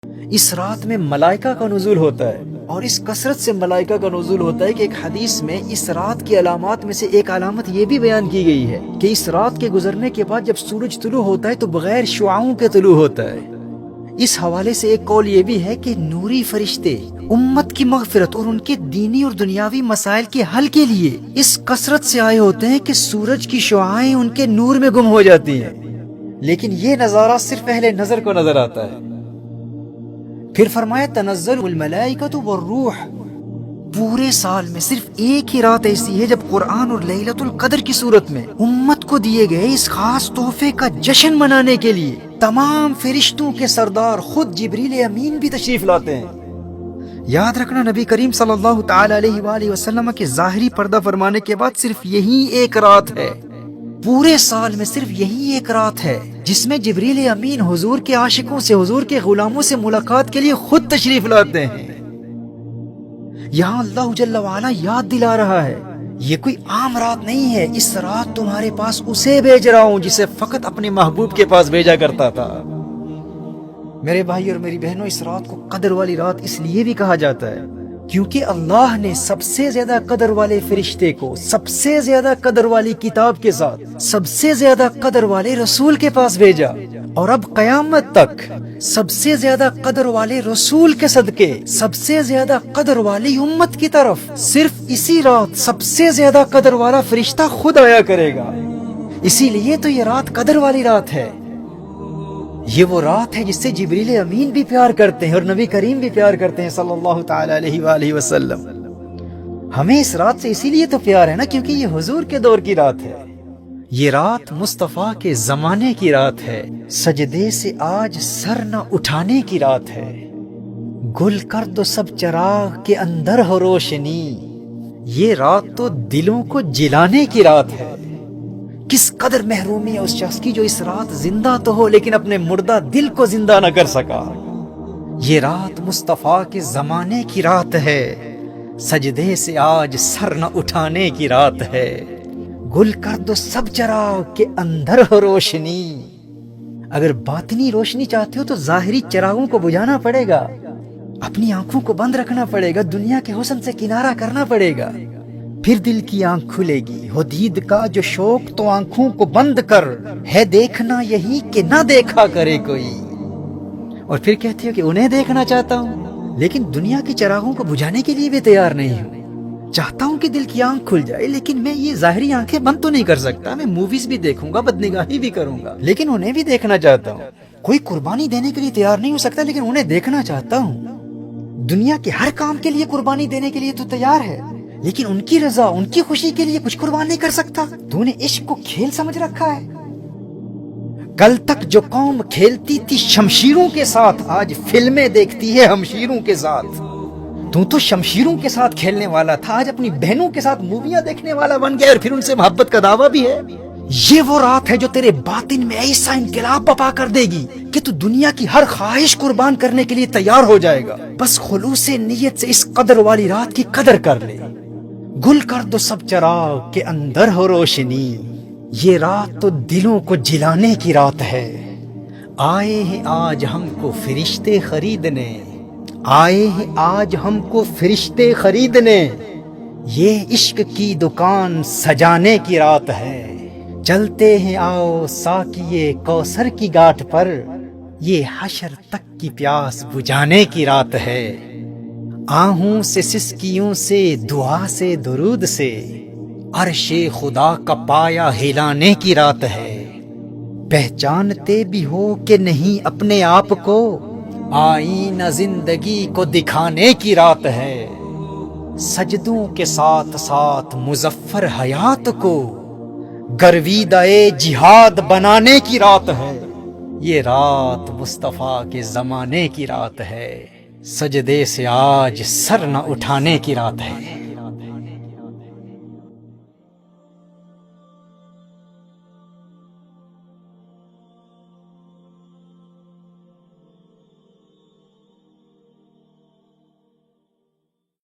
اس رات میں ملائکہ کا نزول ہوتا ہے، اور اس کثرت سے ملائکہ کا نزول ہوتا ہے کہ ایک حدیث میں اس رات کی علامات میں سے ایک علامت یہ بھی بیان کی گئی ہے کہ اس رات کے گزرنے کے بعد جب سورج طلوع ہوتا ہے تو بغیر شعاعوں کے طلوع ہوتا ہے۔ اس حوالے سے ایک قول یہ بھی ہے کہ نوری فرشتے امت کی مغفرت اور ان کے دینی اور دنیاوی مسائل کے حل کے لیے اس کثرت سے آئے ہوتے ہیں کہ سورج کی شعاعیں ان کے نور میں گم ہو جاتی ہیں، لیکن یہ نظارہ صرف اہل نظر کو نظر آتا ہے۔ پھر فرمایا تنزل الملائکۃ والروح، پورے سال میں صرف ایک ہی رات ایسی ہے جب قرآن اور لیلۃ القدر کی صورت میں امت کو دیے گئے اس خاص تحفے کا جشن منانے کے لیے تمام فرشتوں کے سردار خود جبریل امین بھی تشریف لاتے ہیں۔ یاد رکھنا نبی کریم صلی اللہ تعالی علیہ وآلہ وسلم کے ظاہری پردہ فرمانے کے بعد صرف یہی ایک رات ہے، پورے سال میں صرف یہی ایک رات ہے جس میں جبریل امین حضور کے عاشقوں سے، حضور کے غلاموں سے ملاقات کے لیے خود تشریف لاتے ہیں۔ یہاں اللہ جل وعلا یاد دلا رہا ہے یہ کوئی عام رات نہیں ہے، اس رات تمہارے پاس اسے بھیج رہا ہوں جسے فقط اپنے محبوب کے پاس بھیجا کرتا تھا۔ میرے بھائی اور میری بہنوں، اس رات کو قدر والی رات اس لیے بھی کہا جاتا ہے کیونکہ اللہ نے سب سے زیادہ قدر والے فرشتے کو سب سے زیادہ قدر والی کتاب کے ساتھ سب سے زیادہ قدر والے رسول کے پاس بھیجا، اور اب قیامت تک سب سے زیادہ قدر والے رسول کے صدقے سب سے زیادہ قدر والی امت کی طرف صرف اسی رات سب سے زیادہ قدر والا فرشتہ خود آیا کرے گا۔ اسی لیے تو یہ رات قدر والی رات ہے۔ یہ وہ رات ہے جس سے جبریل امین بھی پیار کرتے ہیں اور نبی کریم بھی پیار کرتے ہیں صلی اللہ تعالی علیہ وآلہ وسلم۔ ہمیں اس رات سے اسی لیے تو پیار ہے نا، کیونکہ یہ حضور کے دور کی رات ہے، یہ رات مصطفیٰ کے زمانے کی رات ہے، سجدے سے آج سر نہ اٹھانے کی رات ہے۔ گل کر دو سب چراغ کے اندر ہو روشنی، یہ رات تو دلوں کو جلانے کی رات ہے۔ کس قدر محرومی ہے اس شخص کی جو اس رات زندہ تو ہو لیکن اپنے مردہ دل کو زندہ نہ کر سکا۔ یہ رات مصطفیٰ کے زمانے کی رات ہے، سجدے سے آج سر نہ اٹھانے کی رات ہے۔ گل کر دو سب چراغ کے اندر ہو روشنی، اگر باطنی روشنی چاہتے ہو تو ظاہری چراغوں کو بجھانا پڑے گا، اپنی آنکھوں کو بند رکھنا پڑے گا، دنیا کے حسن سے کنارہ کرنا پڑے گا، پھر دل کی آنکھ کھلے گی۔ ہو دید کا جو شوق تو آنکھوں کو بند کر، ہے دیکھنا یہی کہ نہ دیکھا کرے کوئی۔ اور پھر کہتی ہے کہ انہیں دیکھنا چاہتا ہوں لیکن دنیا کی چراغوں کو بجھانے کے لیے بھی تیار نہیں ہوں۔ چاہتا ہوں کہ دل کی آنکھ کھل جائے لیکن میں یہ ظاہری آنکھیں بند تو نہیں کر سکتا، میں موویز بھی دیکھوں گا، بدنگاہی بھی کروں گا، لیکن انہیں بھی دیکھنا چاہتا ہوں۔ کوئی قربانی دینے کے لیے تیار نہیں ہو سکتا لیکن انہیں دیکھنا چاہتا ہوں۔ دنیا کے ہر کام کے لیے قربانی دینے کے لیے تو تیار ہے لیکن ان کی رضا، ان کی خوشی کے لیے کچھ قربان نہیں کر سکتا۔ تو نے عشق کو کھیل سمجھ رکھا ہے۔ کل تک جو قوم کھیلتی تھی شمشیروں کے ساتھ آج فلمیں دیکھتی ہے ہمشیروں کے ساتھ۔ تو شمشیروں کے ساتھ کھیلنے والا تھا، آج اپنی بہنوں کے ساتھ موویاں دیکھنے والا بن گیا اور پھر ان سے محبت کا دعویٰ بھی ہے۔ یہ وہ رات ہے جو تیرے باطن میں ایسا انقلاب برپا کر دے گی کہ تو دنیا کی ہر خواہش قربان کرنے کے لیے تیار ہو جائے گا، بس خلوص نیت سے اس قدر والی رات کی قدر کر لے۔ گل کر دو سب چراغ کے اندر ہو روشنی، یہ رات تو دلوں کو جلانے کی رات ہے۔ آئے ہیں آج ہم کو فرشتے خریدنے، آئے ہیں آج ہم کو فرشتے خریدنے، یہ عشق کی دکان سجانے کی رات ہے۔ چلتے ہیں آؤ ساقیے کوثر کی گھاٹ پر، یہ حشر تک کی پیاس بجھانے کی رات ہے۔ آہوں سے سسکیوں سے دعا سے درود سے، عرش خدا کا پایا ہلانے کی رات ہے۔ پہچانتے بھی ہو کہ نہیں اپنے آپ کو، آئینہ زندگی کو دکھانے کی رات ہے۔ سجدوں کے ساتھ ساتھ مظفر حیات کو گرویدہ جہاد بنانے کی رات ہے۔ یہ رات مصطفیٰ کے زمانے کی رات ہے، سجدے سے آج سر نہ اٹھانے کی رات ہے۔